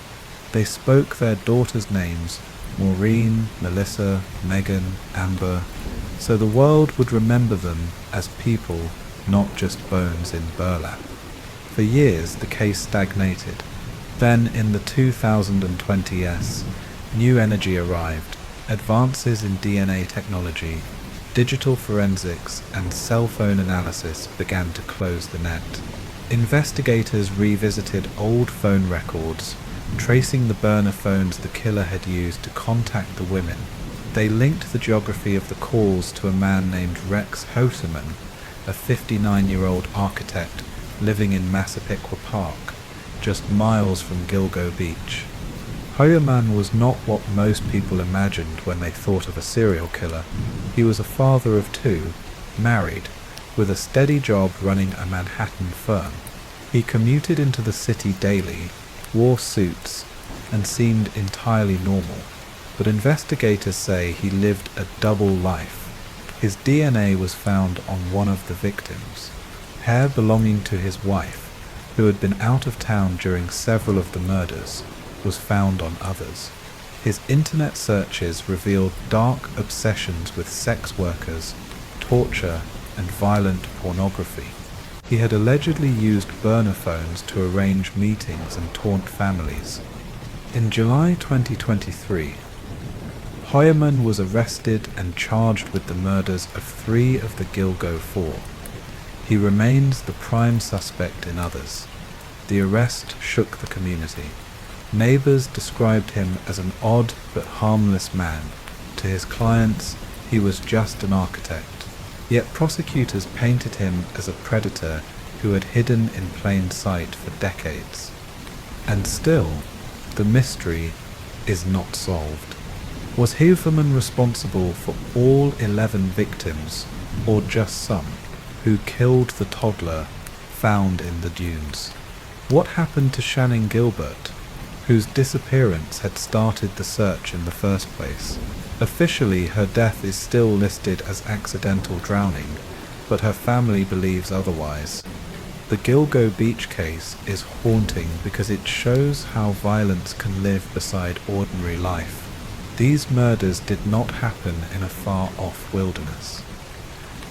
They spoke their daughters' names, Maureen, Melissa, Megan, Amber, so the world would remember them as people, not just bones in burlap. For years the case stagnated. Then in the 2020s, new energy arrived. Advances in DNA technology, digital forensics, and cell phone analysis began to close the net. Investigators revisited old phone records, tracing the burner phones the killer had used to contact the women. They linked the geography of the calls to a man named Rex Hoterman, a 59-year-old architect living in Massapequa Park, just miles from Gilgo Beach. Hoterman was not what most people imagined when they thought of a serial killer. He was a father of 2, married, with a steady job running a Manhattan firm. He commuted into the city daily, wore suits, and seemed entirely normal. But investigators say he lived a double life. His DNA was found on one of the victims. Hair belonging to his wife, who had been out of town during several of the murders, was found on others. His internet searches revealed dark obsessions with sex workers, torture, and violent pornography. He had allegedly used burner phones to arrange meetings and taunt families. In July 2023, Hoterman was arrested and charged with the murders of 3 of the Gilgo 4. He remains the prime suspect in others. The arrest shook the community. Neighbors described him as an odd but harmless man. To his clients, he was just an architect. Yet prosecutors painted him as a predator who had hidden in plain sight for decades. And still, the mystery is not solved. Was Huferman responsible for all 11 victims, or just some, who killed the toddler found in the dunes? What happened to Shannon Gilbert, whose disappearance had started the search in the first place? Officially, her death is still listed as accidental drowning, but her family believes otherwise. The Gilgo Beach case is haunting because it shows how violence can live beside ordinary life. These murders did not happen in a far-off wilderness.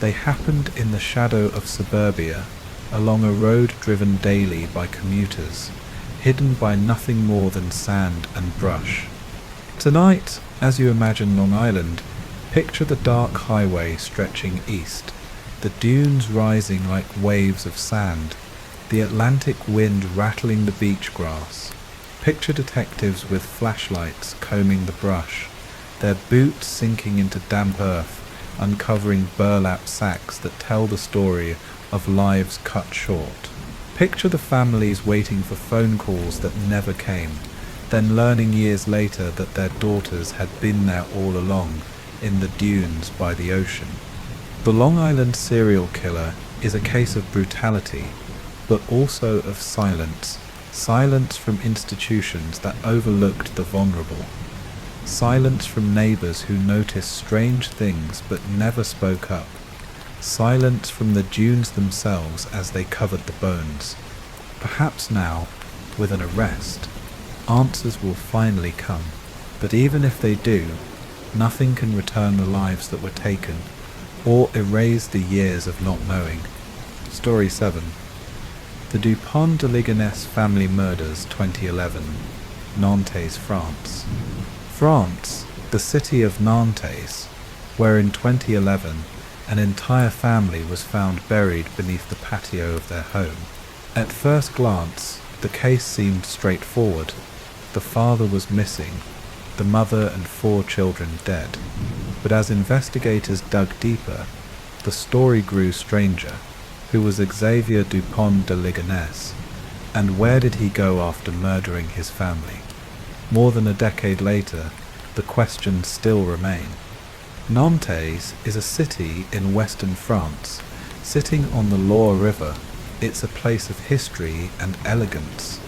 They happened in the shadow of suburbia, along a road driven daily by commuters, hidden by nothing more than sand and brush. Tonight, as you imagine Long Island, picture the dark highway stretching east, the dunes rising like waves of sand, the Atlantic wind rattling the beach grass. Picture detectives with flashlights combing the brush, their boots sinking into damp earth, uncovering burlap sacks that tell the story of lives cut short. Picture the families waiting for phone calls that never came, then learning years later that their daughters had been there all along, in the dunes by the ocean. The Long Island serial killer is a case of brutality, but also of silence. Silence from institutions that overlooked the vulnerable. Silence from neighbors who noticed strange things but never spoke up. Silence from the dunes themselves as they covered the bones. Perhaps now, with an arrest, answers will finally come. But even if they do, nothing can return the lives that were taken, or erase the years of not knowing. Story 7. The Dupont de Ligonnès family murders 2011, Nantes, France. France, the city of Nantes, where in 2011 an entire family was found buried beneath the patio of their home. At first glance, the case seemed straightforward. The father was missing, the mother and 4 children dead. But as investigators dug deeper, the story grew stranger. Who was Xavier Dupont de Ligonnès, and where did he go after murdering his family? More than a decade later, the questions still remain. Nantes is a city in western France, sitting on the Loire River. It's a place of history and elegance,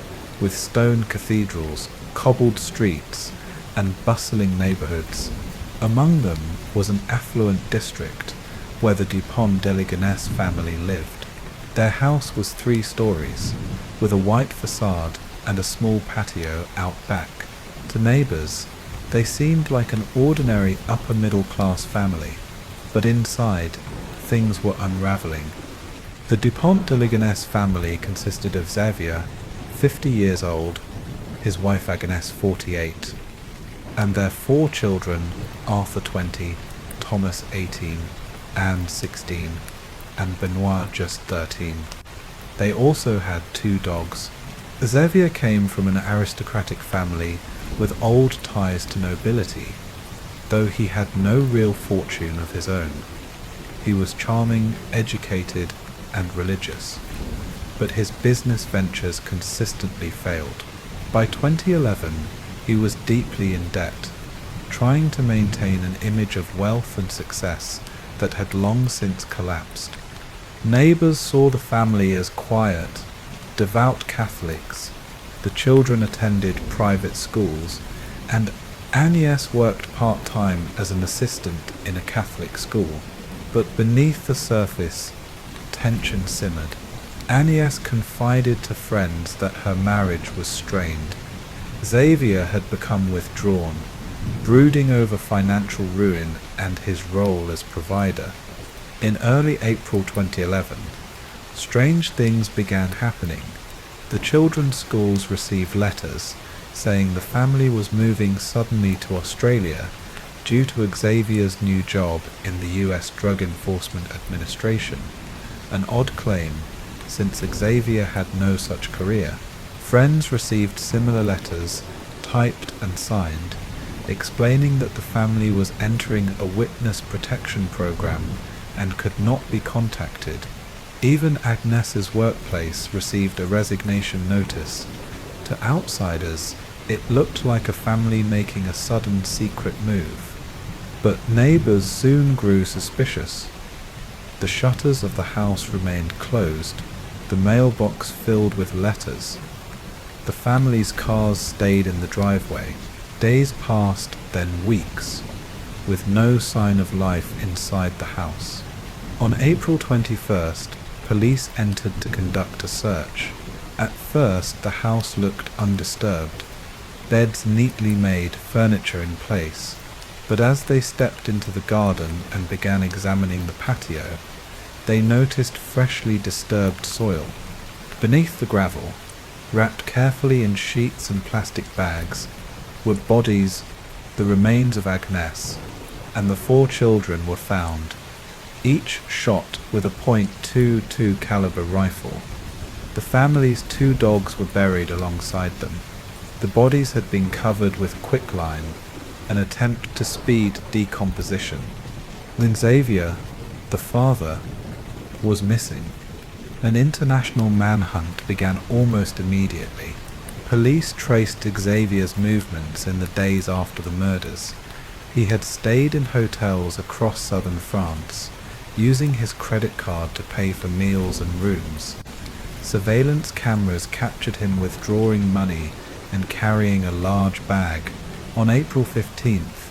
with stone cathedrals, cobbled streets, and bustling neighborhoods. Among them was an affluent district where the Dupont de Ligonnès family lived. Their house was 3 stories, with a white facade and a small patio out back. To neighbors, they seemed like an ordinary upper-middle-class family, but inside, things were unraveling. The Dupont de Ligonnès family consisted of Xavier, 50 years old, his wife Agnès, 48, and their 4 children, Arthur, 20, Thomas, 18, Anne, 16, and Benoit, just 13. They also had 2 dogs. Xavier came from an aristocratic family with old ties to nobility, though he had no real fortune of his own. He was charming, educated, and religious, but his business ventures consistently failed. By 2011, he was deeply in debt, trying to maintain an image of wealth and success that had long since collapsed. Neighbors saw the family as quiet, devout Catholics. The children attended private schools, and Agnès worked part-time as an assistant in a Catholic school. But beneath the surface, tension simmered. Agnès confided to friends that her marriage was strained. Xavier had become withdrawn, brooding over financial ruin and his role as provider. In early April 2011, strange things began happening. The children's schools received letters saying the family was moving suddenly to Australia due to Xavier's new job in the US Drug Enforcement Administration, an odd claim since Xavier had no such career. Friends received similar letters, typed and signed, explaining that the family was entering a witness protection program and could not be contacted. Even Agnes's workplace received a resignation notice. To outsiders, it looked like a family making a sudden secret move. But neighbors soon grew suspicious. The shutters of the house remained closed, the mailbox filled with letters. The family's cars stayed in the driveway. Days passed, then weeks, with no sign of life inside the house. On April 21st, police entered to conduct a search. At first, the house looked undisturbed, beds neatly made, furniture in place. But as they stepped into the garden and began examining the patio, they noticed freshly disturbed soil. Beneath the gravel, wrapped carefully in sheets and plastic bags, were bodies, the remains of Agnes, and the 4 children were found, each shot with a .22 caliber rifle. The family's 2 dogs were buried alongside them. The bodies had been covered with quicklime, an attempt to speed decomposition. Xavier, the father, was missing. An international manhunt began almost immediately. Police traced Xavier's movements in the days after the murders. He had stayed in hotels across southern France, using his credit card to pay for meals and rooms. Surveillance cameras captured him withdrawing money and carrying a large bag. On April 15th,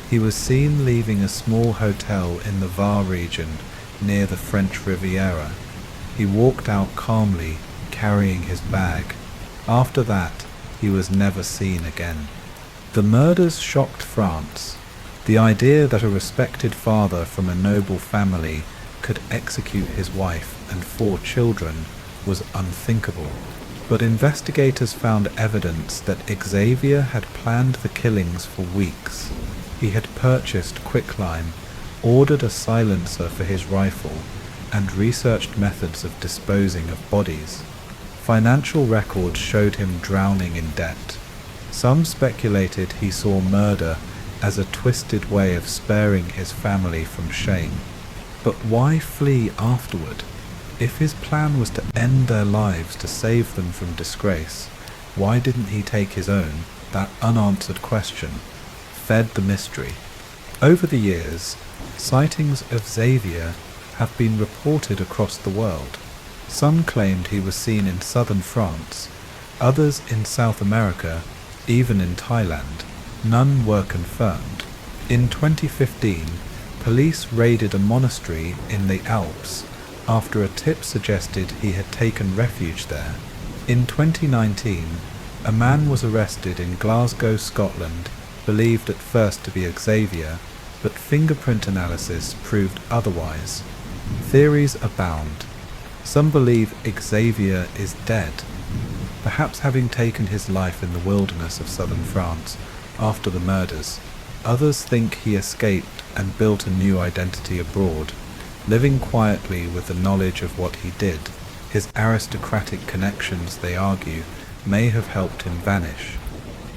he was seen leaving a small hotel in the Var region near the French Riviera. He walked out calmly, carrying his bag. After that, he was never seen again. The murders shocked France. The idea that a respected father from a noble family could execute his wife and 4 children was unthinkable. But investigators found evidence that Xavier had planned the killings for weeks. He had purchased quicklime, ordered a silencer for his rifle, and researched methods of disposing of bodies. Financial records showed him drowning in debt. Some speculated he saw murder as a twisted way of sparing his family from shame. But why flee afterward? If his plan was to end their lives to save them from disgrace, why didn't he take his own? That unanswered question fed the mystery. Over the years, sightings of Xavier have been reported across the world. Some claimed he was seen in southern France, others in South America, even in Thailand. None were confirmed. In 2015, police raided a monastery in the Alps after a tip suggested he had taken refuge there. In 2019, a man was arrested in Glasgow, Scotland, believed at first to be Xavier, but fingerprint analysis proved otherwise. Theories abound. Some believe Xavier is dead, perhaps having taken his life in the wilderness of southern France after the murders. Others think he escaped and built a new identity abroad, living quietly with the knowledge of what he did. His aristocratic connections, they argue, may have helped him vanish.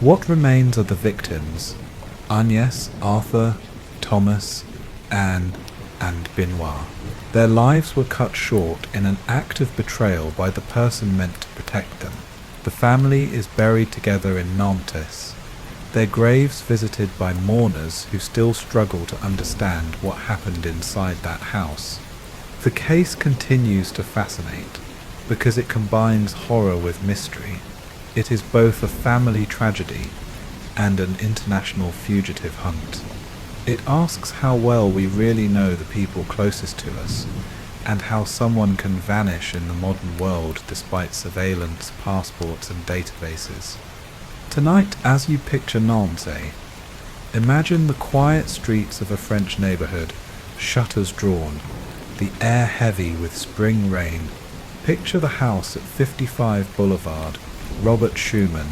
What remains are the victims: Agnès, Arthur, Thomas, Anne, and Benoit. Their lives were cut short in an act of betrayal by the person meant to protect them. The family is buried together in Nantes, their graves visited by mourners who still struggle to understand what happened inside that house. The case continues to fascinate because it combines horror with mystery. It is both a family tragedy and an international fugitive hunt. It asks how well we really know the people closest to us, and how someone can vanish in the modern world despite surveillance, passports, and databases. Tonight, as you picture Nantes, imagine the quiet streets of a French neighborhood, shutters drawn, the air heavy with spring rain. Picture the house at 55 Boulevard, Robert Schumann,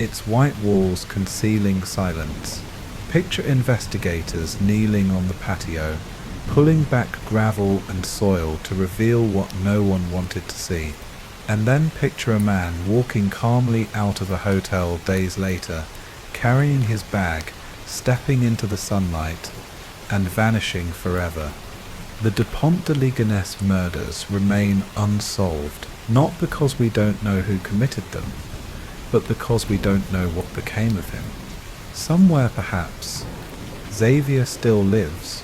its white walls concealing silence. Picture investigators kneeling on the patio, pulling back gravel and soil to reveal what no one wanted to see. And then picture a man walking calmly out of a hotel days later, carrying his bag, stepping into the sunlight, and vanishing forever. The Dupont de Ligonnès murders remain unsolved, not because we don't know who committed them, but because we don't know what became of him. Somewhere perhaps Xavier still lives,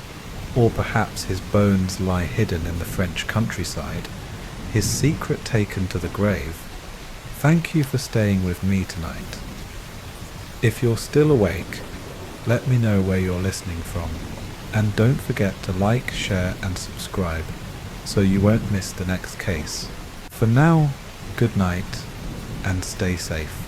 or perhaps his bones lie hidden in the French countryside, his secret taken to the grave. Thank you for staying with me tonight. If you're still awake, let me know where you're listening from, and don't forget to like, share and subscribe so you won't miss the next case. For now, good night and stay safe.